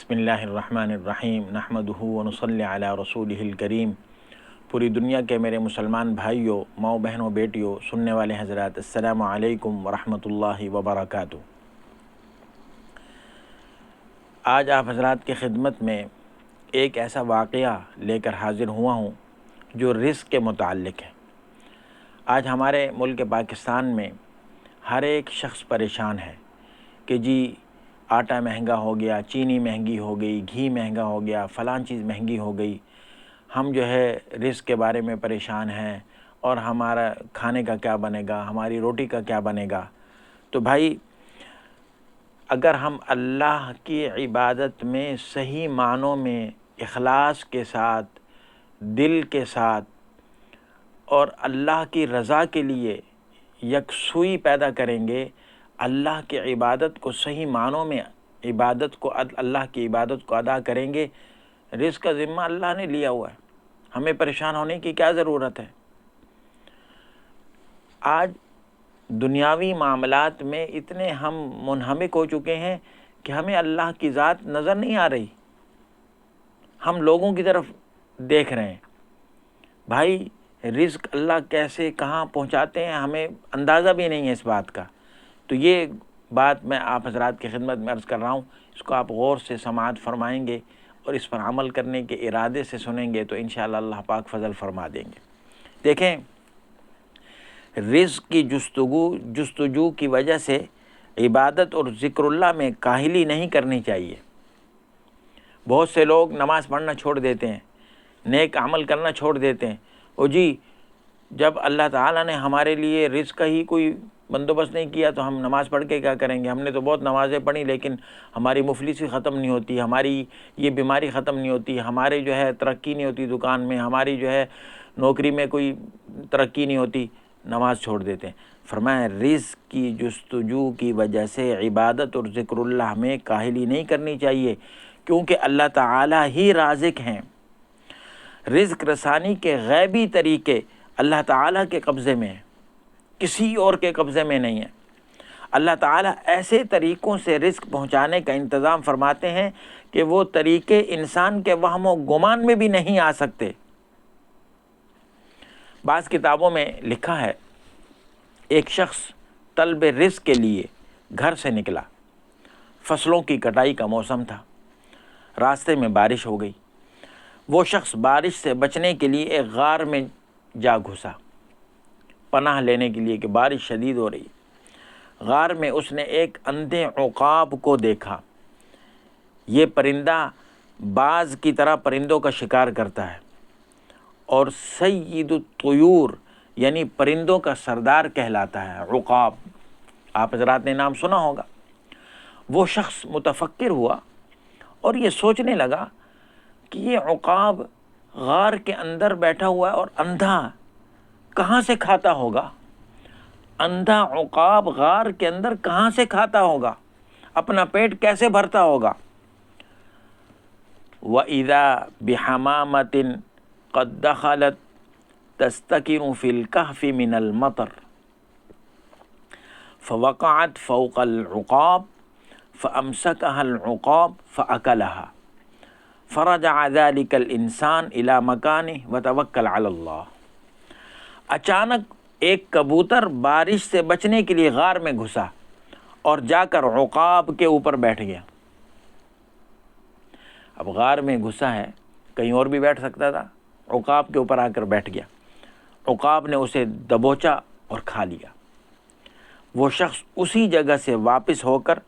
بسم اللہ الرحمن الرحیم نحمدہ ونصلی علی رسولہ الکریم۔ پوری دنیا کے میرے مسلمان بھائیوں، ماؤں بہنوں، بیٹیوں، سننے والے حضرات، السلام علیکم ورحمۃ اللہ وبرکاتہ۔ آج آپ حضرات کی خدمت میں ایک ایسا واقعہ لے کر حاضر ہوا ہوں جو رزق کے متعلق ہے۔ آج ہمارے ملک پاکستان میں ہر ایک شخص پریشان ہے کہ جی آٹا مہنگا ہو گیا، چینی مہنگی ہو گئی، گھی مہنگا ہو گیا، فلاں چیز مہنگی ہو گئی، ہم جو ہے رزق کے بارے میں پریشان ہیں اور ہمارا کھانے کا کیا بنے گا، ہماری روٹی کا کیا بنے گا۔ تو بھائی، اگر ہم اللہ کی عبادت میں صحیح معنوں میں اخلاص کے ساتھ، دل کے ساتھ اور اللہ کی رضا کے لیے یکسوئی پیدا کریں گے، اللہ کی عبادت کو صحیح معنوں میں اللہ کی عبادت کو ادا کریں گے، رزق کا ذمہ اللہ نے لیا ہوا ہے، ہمیں پریشان ہونے کی کیا ضرورت ہے۔ آج دنیاوی معاملات میں اتنے ہم منہمک ہو چکے ہیں کہ ہمیں اللہ کی ذات نظر نہیں آ رہی، ہم لوگوں کی طرف دیکھ رہے ہیں۔ بھائی، رزق اللہ کیسے کہاں پہنچاتے ہیں ہمیں اندازہ بھی نہیں ہے اس بات کا۔ تو یہ بات میں آپ حضرات کی خدمت میں عرض کر رہا ہوں، اس کو آپ غور سے سماعت فرمائیں گے اور اس پر عمل کرنے کے ارادے سے سنیں گے تو انشاءاللہ اللہ پاک فضل فرما دیں گے۔ دیکھیں، رزق کی جستجو کی وجہ سے عبادت اور ذکر اللہ میں کاہلی نہیں کرنی چاہیے۔ بہت سے لوگ نماز پڑھنا چھوڑ دیتے ہیں، نیک عمل کرنا چھوڑ دیتے ہیں۔ او جی، جب اللہ تعالیٰ نے ہمارے لیے رزق کا ہی کوئی بندوبست نہیں کیا تو ہم نماز پڑھ کے کیا کریں گے؟ ہم نے تو بہت نمازیں پڑھی لیکن ہماری مفلسی ختم نہیں ہوتی، ہماری یہ بیماری ختم نہیں ہوتی، ہمارے جو ہے ترقی نہیں ہوتی دکان میں، ہماری جو ہے نوکری میں کوئی ترقی نہیں ہوتی، نماز چھوڑ دیتے ہیں۔ فرمایا رزق کی جستجو کی وجہ سے عبادت اور ذکر اللہ میں کاہلی نہیں کرنی چاہیے، کیونکہ اللہ تعالیٰ ہی رازق ہیں۔ رزق رسانی کے غیبی طریقے اللہ تعالیٰ کے قبضے میں ہیں، کسی اور کے قبضے میں نہیں ہے۔ اللہ تعالیٰ ایسے طریقوں سے رزق پہنچانے کا انتظام فرماتے ہیں کہ وہ طریقے انسان کے وہم و گمان میں بھی نہیں آ سکتے۔ بعض کتابوں میں لکھا ہے، ایک شخص طلب رزق کے لیے گھر سے نکلا، فصلوں کی کٹائی کا موسم تھا، راستے میں بارش ہو گئی۔ وہ شخص بارش سے بچنے کے لیے ایک غار میں جا گھسا، پناہ لینے کے لیے کہ بارش شدید ہو رہی۔ غار میں اس نے ایک اندھے عقاب کو دیکھا۔ یہ پرندہ باز کی طرح پرندوں کا شکار کرتا ہے اور سید الطیور یعنی پرندوں کا سردار کہلاتا ہے۔ عقاب، آپ حضرات نے نام سنا ہوگا۔ وہ شخص متفکر ہوا اور یہ سوچنے لگا کہ یہ عقاب غار کے اندر بیٹھا ہوا ہے اور اندھا کہاں سے کھاتا ہوگا؟ اندھا عقاب غار کے اندر کہاں سے کھاتا ہوگا؟ اپنا پیٹ کیسے بھرتا ہوگا؟ وَإِذَا بِحَمَامَةٍ قَدْ دَخَلَتْ تَسْتَكِنُ فِي الْكَهْفِ مِنَ الْمَطَرِ فَوَقَعَتْ فَوْقَ الْعُقَابِ فَأَمْسَكَهَا الْعُقَابُ فَأَكَلَهَا فَرَجَعَ ذَلِكَ الْإِنسَانُ إِلَى مَكَانِهِ وَتَوَكَّلَ عَلَى اللَّهِ۔ اچانک ایک کبوتر بارش سے بچنے کے لیے غار میں گھسا اور جا کر عقاب کے اوپر بیٹھ گیا۔ اب غار میں گھسا ہے، کہیں اور بھی بیٹھ سکتا تھا، عقاب کے اوپر آ کر بیٹھ گیا۔ عقاب نے اسے دبوچا اور کھا لیا۔ وہ شخص اسی جگہ سے واپس ہو کر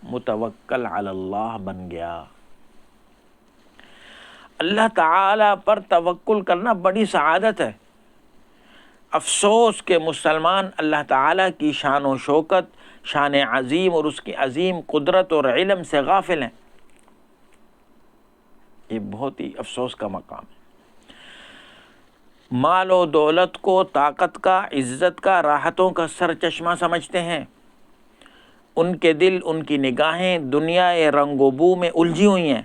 متوکل علی اللہ بن گیا۔ اللہ تعالی پر توکل کرنا بڑی سعادت ہے۔ افسوس کہ مسلمان اللہ تعالیٰ کی شان و شوکت، شان عظیم اور اس کی عظیم قدرت اور علم سے غافل ہیں۔ یہ بہت ہی افسوس کا مقام ہے۔ مال و دولت کو طاقت کا، عزت کا، راحتوں کا سرچشمہ سمجھتے ہیں۔ ان کے دل، ان کی نگاہیں دنیا رنگ و بو میں الجھی ہوئی ہیں۔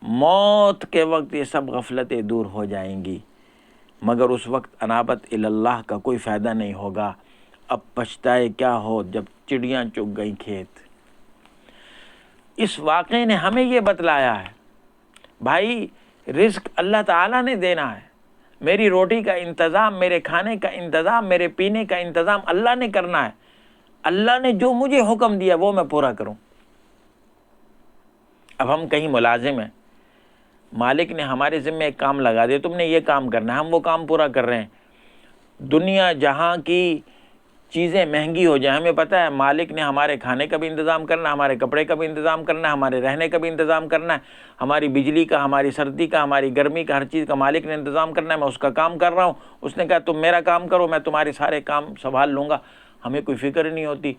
موت کے وقت یہ سب غفلتیں دور ہو جائیں گی، مگر اس وقت انابت اللہ کا کوئی فائدہ نہیں ہوگا۔ اب پچھتائے کیا ہو جب چڑیاں چگ گئیں کھیت۔ اس واقعے نے ہمیں یہ بتلایا ہے بھائی رزق اللہ تعالیٰ نے دینا ہے، میری روٹی کا انتظام، میرے کھانے کا انتظام، میرے پینے کا انتظام اللہ نے کرنا ہے، اللہ نے جو مجھے حکم دیا وہ میں پورا کروں۔ اب ہم کہیں ملازم ہیں، مالک نے ہمارے ذمہ ایک کام لگا دیا، تم نے یہ کام کرنا ہے، ہم وہ کام پورا کر رہے ہیں۔ دنیا جہاں کی چیزیں مہنگی ہو جائیں، ہمیں پتہ ہے مالک نے ہمارے کھانے کا بھی انتظام کرنا ہے، ہمارے کپڑے کا بھی انتظام کرنا ہے، ہمارے رہنے کا بھی انتظام کرنا ہے، ہماری بجلی کا، ہماری سردی کا، ہماری گرمی کا، ہر چیز کا مالک نے انتظام کرنا ہے۔ میں اس کا کام کر رہا ہوں، اس نے کہا تم میرا کام کرو، میں تمہارے سارے کام سنبھال لوں گا۔ ہمیں کوئی فکر نہیں ہوتی،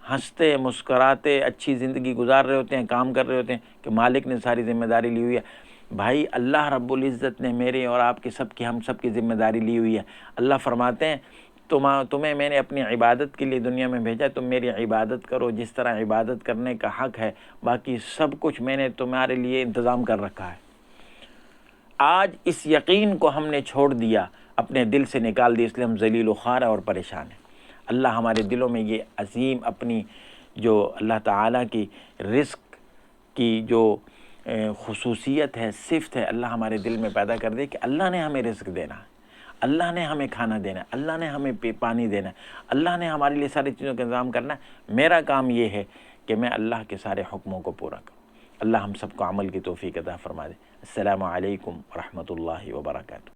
ہنستے مسکراتے اچھی زندگی گزار رہے ہوتے ہیں، کام کر رہے ہوتے ہیں کہ مالک نے ساری ذمہ داری لی ہوئی ہے۔ بھائی اللہ رب العزت نے میرے اور آپ کی سب کی، ہم سب کی ذمہ داری لی ہوئی ہے۔ اللہ فرماتے ہیں تمہیں میں نے اپنی عبادت کے لیے دنیا میں بھیجا، تم میری عبادت کرو جس طرح عبادت کرنے کا حق ہے، باقی سب کچھ میں نے تمہارے لیے انتظام کر رکھا ہے۔ آج اس یقین کو ہم نے چھوڑ دیا، اپنے دل سے نکال دیا، اس لیے ہم ذلیل و خوار اور پریشان ہیں۔ اللہ ہمارے دلوں میں یہ عظیم اپنی جو اللہ تعالیٰ کی رزق کی جو خصوصیت ہے، صفت ہے، اللہ ہمارے دل میں پیدا کر دے کہ اللہ نے ہمیں رزق دینا ہے، اللہ نے ہمیں کھانا دینا ہے، اللہ نے ہمیں پانی دینا ہے، اللہ نے ہمارے لیے ساری چیزوں کا انتظام کرنا ہے۔ میرا کام یہ ہے کہ میں اللہ کے سارے حکموں کو پورا کروں۔ اللہ ہم سب کو عمل کی توفیق عطا فرما دے۔ السلام علیکم ورحمۃ اللہ وبرکاتہ۔